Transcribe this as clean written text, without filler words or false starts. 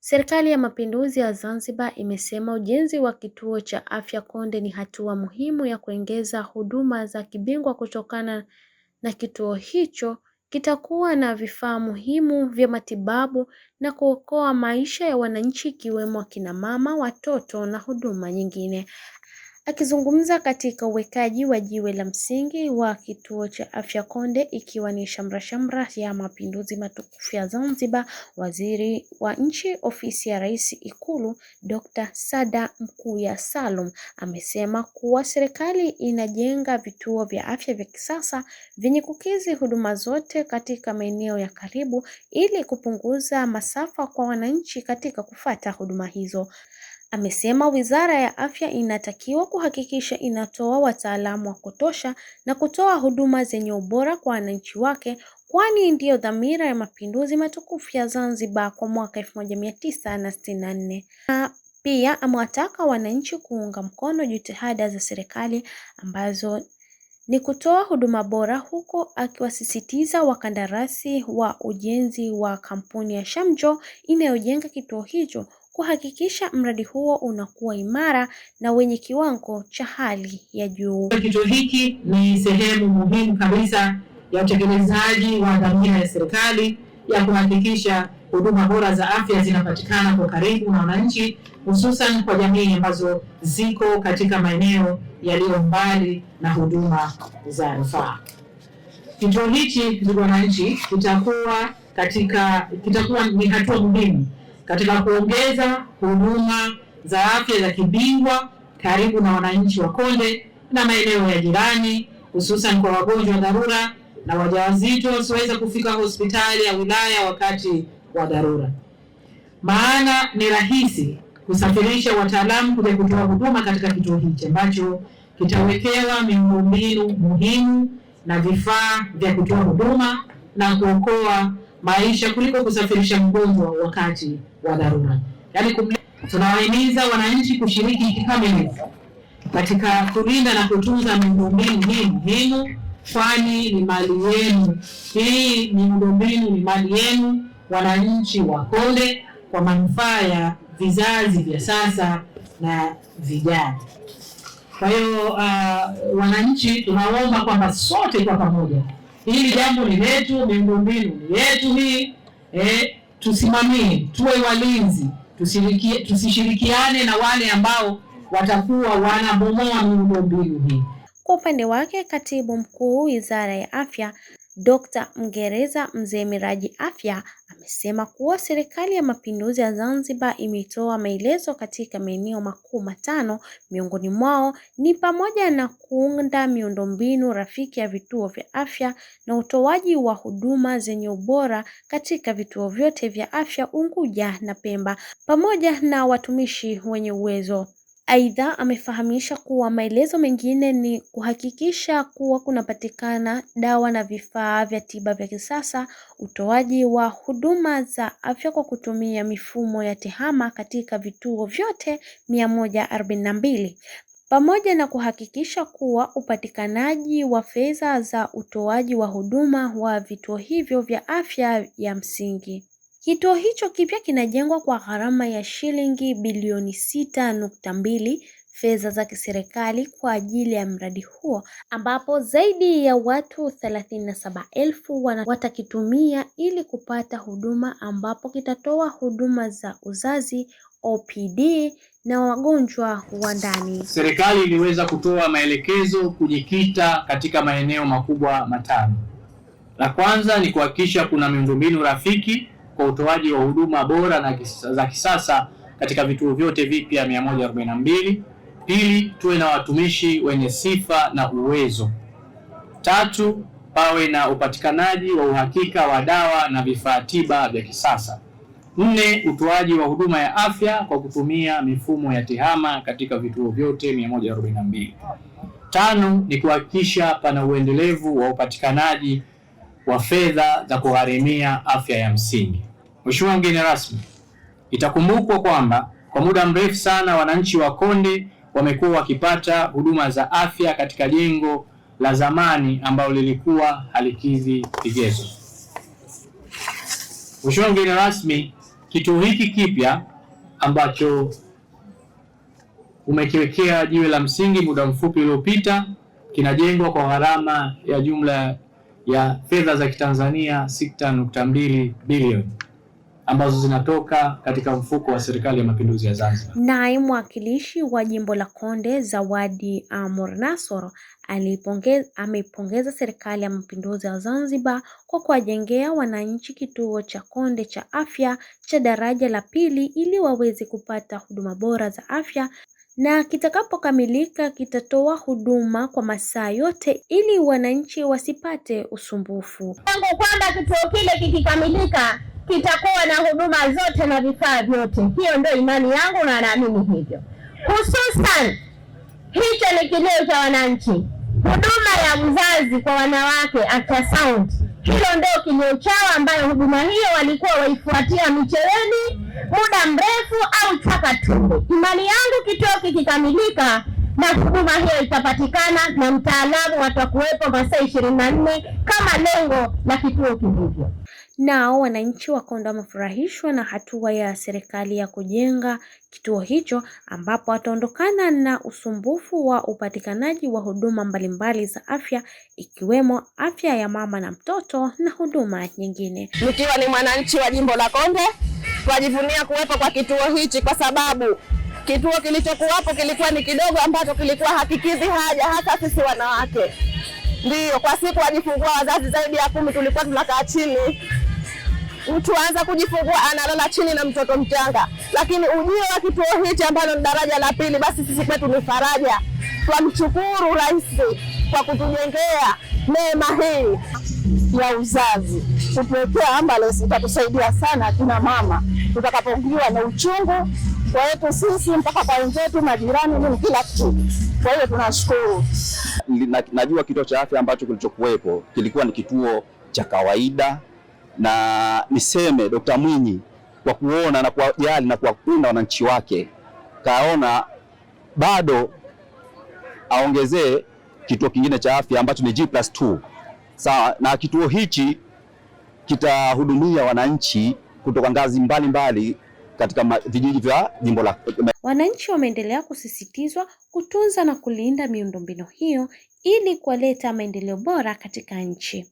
Serikali ya Mapinduzi ya Zanzibar imesema ujenzi wa kituo cha afya Konde ni hatua muhimu ya kuongeza huduma za kibingwa kutokana na kituo hicho kitakuwa na vifaa muhimu vya matibabu na kuokoa maisha ya wananchi ikiwemo akina mama, watoto na huduma nyingine. Akizungumza katika uwekaji wa jiwe la msingi wa kituo cha afya Konde ikiwa ni shamra ya Mapinduzi matukufu ya Zanzibar, Waziri wa Nchi Ofisi ya Rais Ikulu, Dr. Saada Mkuya Salum amesema kuwa serikali inajenga vituo vya afya vya kisasa vyenye kukidhi huduma zote katika maeneo ya karibu ili kupunguza masafa kwa wananchi katika kufuata huduma hizo. Amesema Wizara ya Afya inatakiwa kuhakikisha inatoa wataalamu wa kutosha na kutoa huduma zenye ubora kwa wananchi wake, kwani ndiyo dhamira ya Mapinduzi matukufu ya Zanzibar kwa mwaka 1964. Na pia amewataka wananchi kuunga mkono jitihada za serikali ambazo ni kutoa huduma bora, huko akiwasisitiza wakandarasi wa ujenzi wa kampuni ya Shamjo inayojenga kituo hicho kuhakikisha mradi huo unakuwa imara na wenye kiwango cha hali ya juu. Kituo hiki ni sehemu muhimu kabisa ya utekelezaji wa dhamira ya serikali ya kuhakikisha huduma bora za afya zinapatikana kwa karibu na wananchi, hususan kwa jamii ambazo ziko katika maeneo yaliyo mbali na huduma za rufaa. Kituo hichi, ndugu wananchi, kitakuwa ni hatua muhimu katika kuongeza huduma za afya za kibingwa karibu na wananchi wa Konde na maeneo ya jirani, hususan kwa wagonjwa wa dharura na wajawazito wasioweza kufika hospitali ya wilaya wakati wa dharura. Maana ni rahisi kusafirisha wataalamu kuja kutoa huduma katika kituo hichi ambacho kitawekewa miundombinu muhimu na vifaa vya kutoa huduma na kuokoa maisha kuliko kusafirisha mgonjwa wakati wa dharura. Yaani, tunawahimiza wananchi kushiriki kikamilifu katika kulinda na kutunza miundombinu hii muhimu, kwani ni mali yenu. Hii miundombinu ni mali yenu wananchi wa Konde kwa manufaa ya vizazi vya sasa na vijana. Kwa hiyo wananchi tunaomba kwamba sote kwa pamoja, hili jambo ni letu, miundombinu ni yetu hii, tusimamie, tuwe walinzi, tusishirikiane na wale ambao watakuwa wanabomoa miundombinu hii. Kwa upande wake, Katibu Mkuu Wizara ya Afya Dr. Mgereza Mzee Miraji Afya amesema kuwa Serikali ya Mapinduzi ya Zanzibar imetoa maelezo katika maeneo makuu matano, miongoni mwao ni pamoja na kuunda miundombinu rafiki ya vituo vya afya na utoaji wa huduma zenye ubora katika vituo vyote vya afya Unguja na Pemba, pamoja na watumishi wenye uwezo. Aidha, amefahamisha kuwa maelezo mengine ni kuhakikisha kuwa kunapatikana dawa na vifaa vya tiba vya kisasa, utoaji wa huduma za afya kwa kutumia mifumo ya tehama katika vituo vyote 142, pamoja na kuhakikisha kuwa upatikanaji wa fedha za utoaji wa huduma wa vituo hivyo vya afya ya msingi. Kituo hicho kipya kinajengwa kwa gharama ya shilingi bilioni 6.2 fedha za kiserikali kwa ajili ya mradi huo, ambapo zaidi ya watu 37,000 watakitumia ili kupata huduma, ambapo kitatoa huduma za uzazi, OPD na wagonjwa wa ndani. Serikali iliweza kutoa maelekezo kujikita katika maeneo makubwa matano. La kwanza ni kuhakikisha kuna miundombinu rafiki kwa utoaji wa huduma bora na za kisasa katika vituo vyote vipya 142. Pili, tuwe na watumishi wenye sifa na uwezo. Tatu, pawe na upatikanaji wa uhakika wa dawa na vifaa tiba vya kisasa. Nne, utoaji wa huduma ya afya kwa kutumia mifumo ya tehama katika vituo vyote 142. Tano, ni kuhakikisha pana uendelevu wa upatikanaji wa fedha za kugharimia afya ya msingi. Mheshimiwa mgeni rasmi, itakumbukwa kwamba kwa muda mrefu sana wananchi wa Konde wamekuwa wakipata huduma za afya katika jengo la zamani ambalo lilikuwa halikidhi vigezo. Mheshimiwa mgeni rasmi, Kituo hiki kipya ambacho umekiwekea jiwe la msingi muda mfupi uliopita kinajengwa kwa gharama ya jumla ya fedha za Kitanzania 6.2 bilioni ambazo zinatoka katika mfuko wa Serikali ya Mapinduzi ya Zanzibar. Naye mwakilishi wa jimbo la Konde Zawadi Amur Nasoro ameipongeza Serikali ya Mapinduzi ya Zanzibar kwa kuwajengea wananchi kituo cha Konde cha afya cha daraja la pili ili waweze kupata huduma bora za afya, na kitakapokamilika kitatoa huduma kwa masaa yote ili wananchi wasipate usumbufu. Tangu kwamba kituo kile kikikamilika kitakuwa na huduma zote na vifaa vyote. Hiyo ndio imani yangu na naamini hivyo. Hususan hicho ni kilio cha wananchi. Huduma ya uzazi kwa wanawake, ultrasound, hilo ndio kilio chao, ambayo huduma hiyo walikuwa waifuatia Micheweni muda mrefu au chaka tumbo. Imani yangu kituo kikikamilika na huduma hiyo itapatikana na mtaalamu watakuwepo masaa 24 kama lengo la kituo kilivyo. Nao wananchi wa Konde wamefurahishwa na hatua ya serikali ya kujenga kituo hicho, ambapo wataondokana na usumbufu wa upatikanaji wa huduma mbalimbali za afya ikiwemo afya ya mama na mtoto na huduma nyingine. Nikiwa ni mwananchi wa jimbo la Konde, tunajivunia kuwepo kwa kituo hichi kwa sababu kituo kilichokuwapo kilikuwa ni kidogo ambacho kilikuwa hakikidhi haja hasa sisi wanawake. Ndiyo, kwa siku wajifungua wazazi zaidi ya 10 tulikuwa tunakaa chini. Mtu anza kujifungua analala chini na mtoto mchanga. Lakini ujio wa kituo hichi ambalo ni daraja la pili, basi sisi kwetu ni faraja. Tunamshukuru Rais kwa kutujengea neema hii ya uzazi. Kutuwekea ambulance itatusaidia sana kina mama tutakapoingiwa na uchungu kwa yetu sisi mpaka kwa wenzetu, majirani, ni kila kitu. Kwa hiyo tunashukuru. Najua kituo cha afya ambacho kilichokuwepo kilikuwa ni kituo cha kawaida, na niseme Dr. Mwinyi kwa kuona na kuwajali na kuwapenda wananchi wake kaona bado aongezee kituo kingine cha afya ambacho ni G+2. Sawa, na kituo hichi kitahudumia wananchi kutoka ngazi mbalimbali katika vijiji vya jimbo la. Wananchi wameendelea kusisitizwa kutunza na kulinda miundombinu hiyo ili kuleta maendeleo bora katika nchi.